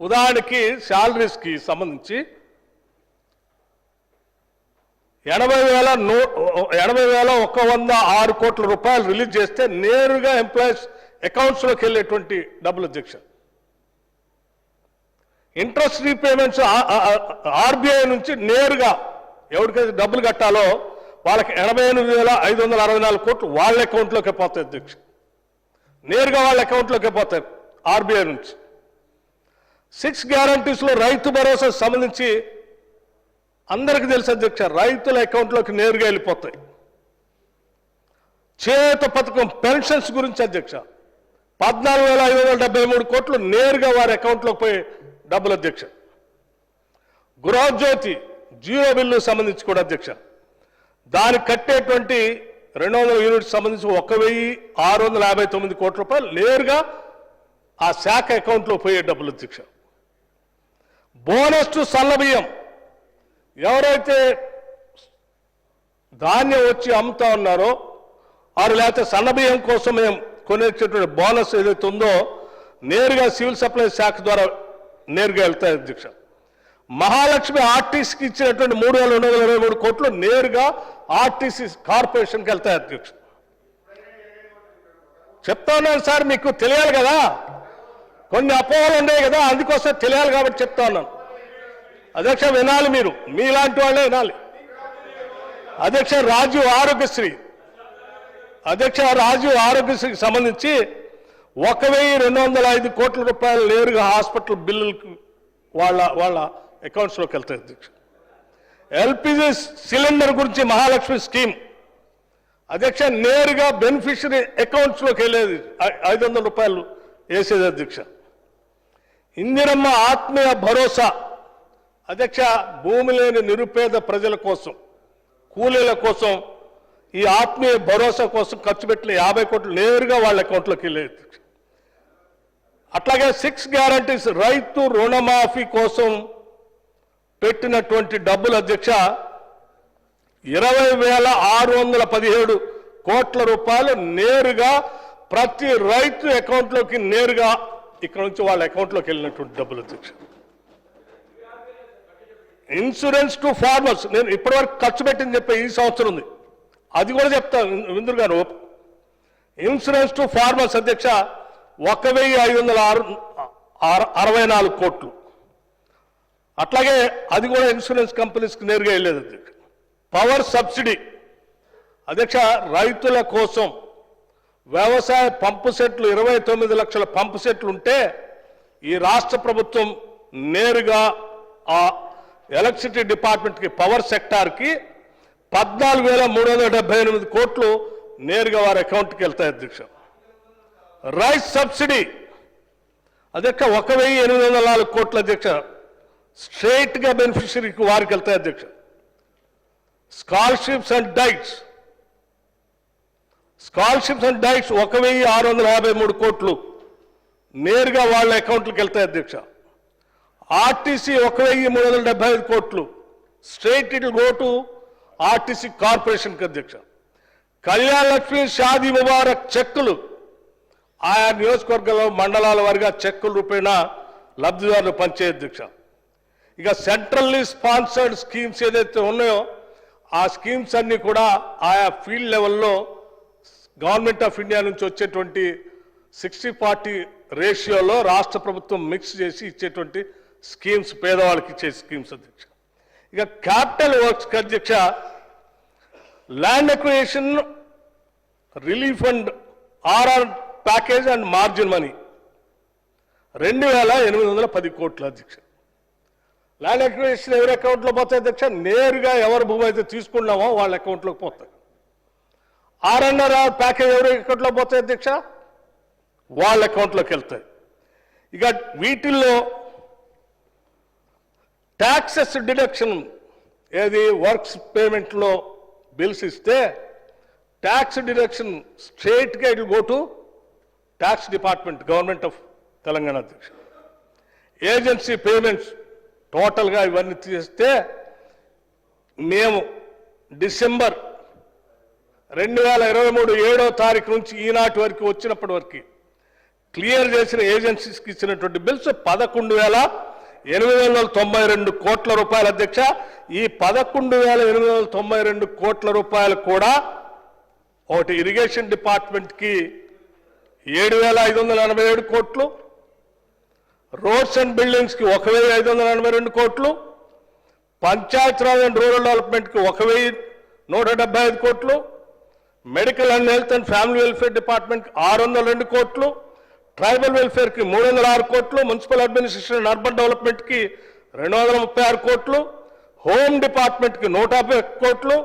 ఉదాహరణకి శాలరీస్కి సంబంధించి 80,106 కోట్ల రూపాయలు రిలీజ్ చేస్తే నేరుగా ఎంప్లాయీస్ అకౌంట్స్లోకి వెళ్ళేటువంటి డబ్బులు అధ్యక్ష. ఇంట్రెస్ట్ రీపేమెంట్స్ ఆర్బీఐ నుంచి నేరుగా ఎవరికైతే డబ్బులు కట్టాలో వాళ్ళకి 88,564 కోట్లు వాళ్ళ అకౌంట్లోకి పోతాయి అధ్యక్ష. నేరుగా వాళ్ళ అకౌంట్లోకి పోతాయి ఆర్బీఐ నుంచి. 6 గ్యారంటీస్లో రైతు భరోసా సంబంధించి అందరికీ తెలుసు అధ్యక్ష, రైతుల అకౌంట్లోకి నేరుగా వెళ్ళిపోతాయి. చేత పథకం పెన్షన్స్ గురించి అధ్యక్ష 14,573 కోట్లు నేరుగా వారి అకౌంట్లోకి పోయి డబ్బులు అధ్యక్ష. గృహజ్యోతి జీరో బిల్లు సంబంధించి కూడా అధ్యక్ష దానికి కట్టేటువంటి 200 యూనిట్స్ సంబంధించి 1,659 కోట్ల రూపాయలు నేరుగా ఆ శాఖ అకౌంట్లో పోయే డబ్బులు అధ్యక్ష. బోనస్ టు సన్నబియ్యం ఎవరైతే ధాన్యం వచ్చి అమ్ముతా ఉన్నారో వారు లేకపోతే సన్నబియ్యం కోసం మేము కొనేటటువంటి బోనస్ ఏదైతే ఉందో నేరుగా సివిల్ సప్లైస్ శాఖ ద్వారా నేరుగా వెళ్తాయి అధ్యక్ష. మహాలక్ష్మి ఆర్టీసీకి ఇచ్చినటువంటి 3,223 కోట్లు నేరుగా ఆర్టీసీ కార్పొరేషన్కి వెళ్తాయి అధ్యక్ష. చెప్తా ఉన్నాను సార్, మీకు తెలియాలి కదా, కొన్ని అపోహలు ఉన్నాయి కదా, అందుకోసం తెలియాలి కాబట్టి చెప్తా ఉన్నాను అధ్యక్ష. వినాలి, మీరు మీలాంటి వాళ్ళే వినాలి అధ్యక్ష. రాజీవ్ ఆరోగ్యశ్రీకి సంబంధించి 1,205 కోట్ల రూపాయలు నేరుగా హాస్పిటల్ బిల్లులకు వాళ్ళ అకౌంట్స్లోకి వెళ్తాయి అధ్యక్ష. ఎల్పిజి సిలిండర్ గురించి మహాలక్ష్మి స్కీమ్ అధ్యక్ష నేరుగా బెనిఫిషరీ అకౌంట్స్లోకి వెళ్ళేది 500 రూపాయలు వేసేది అధ్యక్ష. ఇందిరమ్మ ఆత్మీయ భరోసా అధ్యక్ష భూమి లేని నిరుపేద ప్రజల కోసం, కూలీల కోసం ఈ ఆత్మీయ భరోసా కోసం ఖర్చు పెట్టిన 50 కోట్లు నేరుగా వాళ్ళ అకౌంట్లోకి వెళ్ళేది అధ్యక్ష. అట్లాగే 6 గ్యారంటీస్ రైతు రుణమాఫీ కోసం పెట్టినటువంటి డబ్బులు అధ్యక్ష 20,617 కోట్ల రూపాయలు నేరుగా ప్రతి రైతు అకౌంట్లోకి నేరుగా ఇక్కడ నుంచి వాళ్ళ అకౌంట్లోకి వెళ్ళినటువంటి డబ్బులు అధ్యక్ష. ఇన్సూరెన్స్ టు ఫార్మర్స్ నేను ఇప్పటివరకు ఖర్చు పెట్టింది చెప్పే ఈ సంవత్సరం ఉంది, అది కూడా చెప్తాను విందురు గారు. ఇన్సూరెన్స్ టు ఫార్మర్స్ అధ్యక్ష 1,564 కోట్లు. అట్లాగే అది కూడా ఇన్సూరెన్స్ కంపెనీస్కి నేరుగా వెళ్ళేది అధ్యక్ష. పవర్ సబ్సిడీ అధ్యక్ష రైతుల కోసం వ్యవసాయ పంపు సెట్లు 29 లక్షల పంపు సెట్లు ఉంటే ఈ రాష్ట్ర ప్రభుత్వం నేరుగా ఆ ఎలక్ట్రిసిటీ డిపార్ట్మెంట్కి పవర్ సెక్టార్కి 14,378 కోట్లు నేరుగా వారి అకౌంట్కి వెళ్తాయి అధ్యక్ష. రైస్ సబ్సిడీ అధ్యక్ష 1,804 కోట్ల అధ్యక్ష స్ట్రైట్గా బెనిఫిషరీకి వారికి వెళ్తాయి అధ్యక్ష. స్కాలర్షిప్స్ అండ్ డైట్స్ 1,653 కోట్లు నేరుగా వాళ్ళ అకౌంట్లకు వెళ్తాయి అధ్యక్ష. ఆర్టీసీ 1,375 కోట్లు straight it go to RTC కార్పొరేషన్కి అధ్యక్ష. కళ్యాణ్ లక్ష్మి షాదీ ముబారక్ చెక్కులు ఆయా నియోజకవర్గాల్లో మండలాల వారిగా చెక్కుల రూపేణా లబ్ధిదారులు పంచే అధ్యక్ష. ఇక సెంట్రల్లీ స్పాన్సర్డ్ స్కీమ్స్ ఏదైతే ఉన్నాయో ఆ స్కీమ్స్ అన్నీ కూడా ఆయా ఫీల్డ్ లెవెల్లో గవర్నమెంట్ ఆఫ్ ఇండియా నుంచి వచ్చేటువంటి 60-40 రేషియోలో రాష్ట్ర ప్రభుత్వం మిక్స్ చేసి ఇచ్చేటువంటి స్కీమ్స్, పేదవాళ్ళకి ఇచ్చే స్కీమ్స్ అధ్యక్ష. ఇక క్యాపిటల్ వర్క్స్ అధ్యక్ష land acquisition relief and RR package and margin money 2,810 కోట్లు అధ్యక్ష. ల్యాండ్ అక్విజిషన్ ఎవరి అకౌంట్లో పోతాయి అధ్యక్ష? నేరుగా ఎవరి భూమి అయితే తీసుకున్నామో వాళ్ళ అకౌంట్లోకి పోతాయి. ఆర్ఎన్ఆర్ఆర్ ప్యాకేజ్ ఎవరి అకౌంట్లో పోతాయి అధ్యక్ష? వాళ్ళ అకౌంట్లోకి వెళ్తాయి. ఇక వీటిల్లో ట్యాక్సెస్ డిడక్షన్ ఏది వర్క్స్ పేమెంట్లో బిల్స్ ఇస్తే ట్యాక్స్ డిడక్షన్ స్ట్రైట్గా it go to tax department government of Telangana అధ్యక్ష. ఏజెన్సీ పేమెంట్స్ టోటల్గా ఇవన్నీ తీస్తే మేము డిసెంబర్ 2023 7వ తారీఖు నుంచి ఈనాటి వరకు వచ్చినప్పటి వరకు క్లియర్ చేసిన ఏజెన్సీస్కి ఇచ్చినటువంటి బిల్స్ 11,892 కోట్ల రూపాయలు అధ్యక్ష. ఈ 11,892 కోట్ల రూపాయలు కూడా ఒకటి ఇరిగేషన్ డిపార్ట్మెంట్కి 7,587 కోట్లు, రోడ్స్ అండ్ బిల్డింగ్స్కి 1,582 కోట్లు, పంచాయతీరాజ్ అండ్ రూరల్ డెవలప్మెంట్కి 1,175 కోట్లు, medical and health and family welfare డిపార్ట్మెంట్కి 602 కోట్లు, ట్రైబల్ వెల్ఫేర్కి 306 కోట్లు, మున్సిపల్ అడ్మినిస్ట్రేషన్ అండ్ అర్బన్ డెవలప్మెంట్కి 236 కోట్లు, హోమ్ డిపార్ట్మెంట్కి 150 కోట్లు,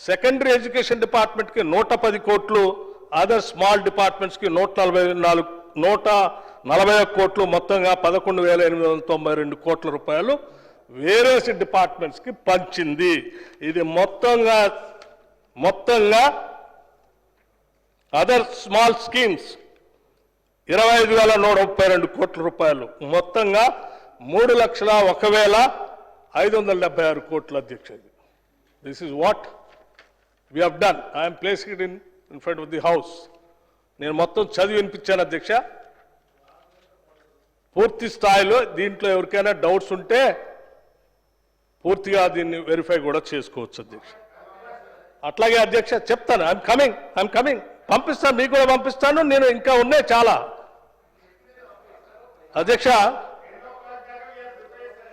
సెకండరీ ఎడ్యుకేషన్ డిపార్ట్మెంట్కి 110 కోట్లు, అదర్ స్మాల్ డిపార్ట్మెంట్స్కి 140 కోట్లు, మొత్తంగా 11,892 కోట్ల రూపాయలు వేరియస్ డిపార్ట్మెంట్స్కి పంచింది. ఇది మొత్తంగా అదర్ స్మాల్ స్కీమ్స్ 25,132 కోట్ల రూపాయలు, మొత్తంగా 3,01,576 కోట్ల అధ్యక్ష. This is what we have done. I'm placing it in front of the house. నేను మొత్తం చదివి వినిపించాను అధ్యక్ష. పూర్తి స్థాయిలో దీంట్లో ఎవరికైనా డౌట్స్ ఉంటే పూర్తిగా దీన్ని వెరిఫై కూడా చేసుకోవచ్చు అధ్యక్ష. అట్లాగే అధ్యక్ష చెప్తాను. ఐఎమ్ కమింగ్ పంపిస్తాను, మీకు కూడా పంపిస్తాను. నేను ఇంకా ఉన్నాయి చాలా అధ్యక్ష.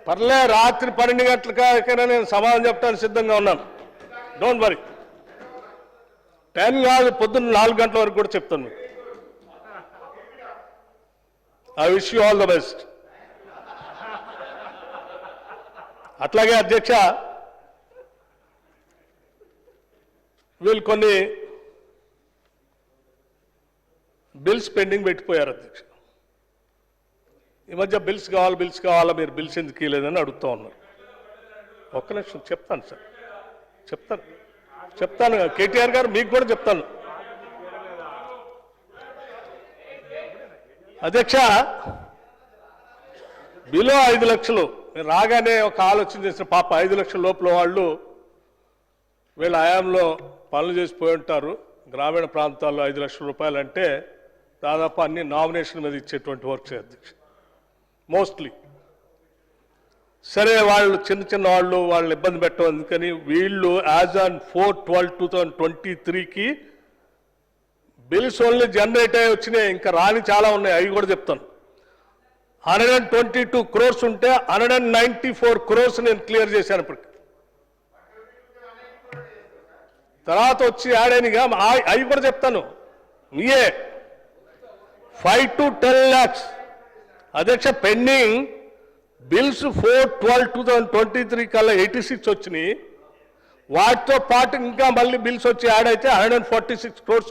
పర్లే, రాత్రి 12 గంటలకైనా నేను సమాధానం చెప్పడానికి సిద్ధంగా ఉన్నాను. Don't worry. 10 కాదు, పొద్దున్న 4 గంటల వరకు కూడా చెప్తాను మీకు. I wish you all the best. అట్లాగే అధ్యక్ష, వీళ్ళు కొన్ని బిల్స్ పెండింగ్ పెట్టిపోయారు అధ్యక్ష. ఈ మధ్య బిల్స్ కావాలా, మీరు బిల్స్ ఎందుకు ఇవ్వలేదని అడుగుతూ ఉన్నారు. ఒక్క నిమిషం చెప్తాను సార్, చెప్తాను కేటీఆర్ గారు, మీకు కూడా చెప్తాను అధ్యక్ష. బిలో 5 లక్షలు నేను రాగానే ఒక ఆలోచన చేసిన పాప 5 లక్షల లోపల వాళ్ళు వీళ్ళ హయాంలో పనులు చేసిపోయి ఉంటారు. గ్రామీణ ప్రాంతాల్లో 5 లక్షల రూపాయలు అంటే దాదాపు అన్ని నామినేషన్ మీద ఇచ్చేటువంటి వర్క్స్ అధ్యక్ష మోస్ట్లీ. సరే, వాళ్ళు చిన్న వాళ్ళని ఇబ్బంది పెట్టడం అందుకని వీళ్ళు యాజ్ ఆన్ 4/12/2023కి బిల్స్ ఓన్లీ జనరేట్ అయ్యి వచ్చినాయి. ఇంకా రాని చాలా ఉన్నాయి, అవి కూడా చెప్తాను. 122 crores ఉంటే 194 crores నేను క్లియర్ చేశాను ఇప్పటికి. తర్వాత వచ్చి యాడ్ అయినగా అవి కూడా చెప్తాను. మీయే 5 to 10 lakhs అధ్యక్ష పెండింగ్ బిల్స్ 4/12/2023 కల్లా 86 వచ్చినాయి. వాటితో పాటు ఇంకా మళ్ళీ బిల్స్ వచ్చి యాడ్ అయితే 146 crores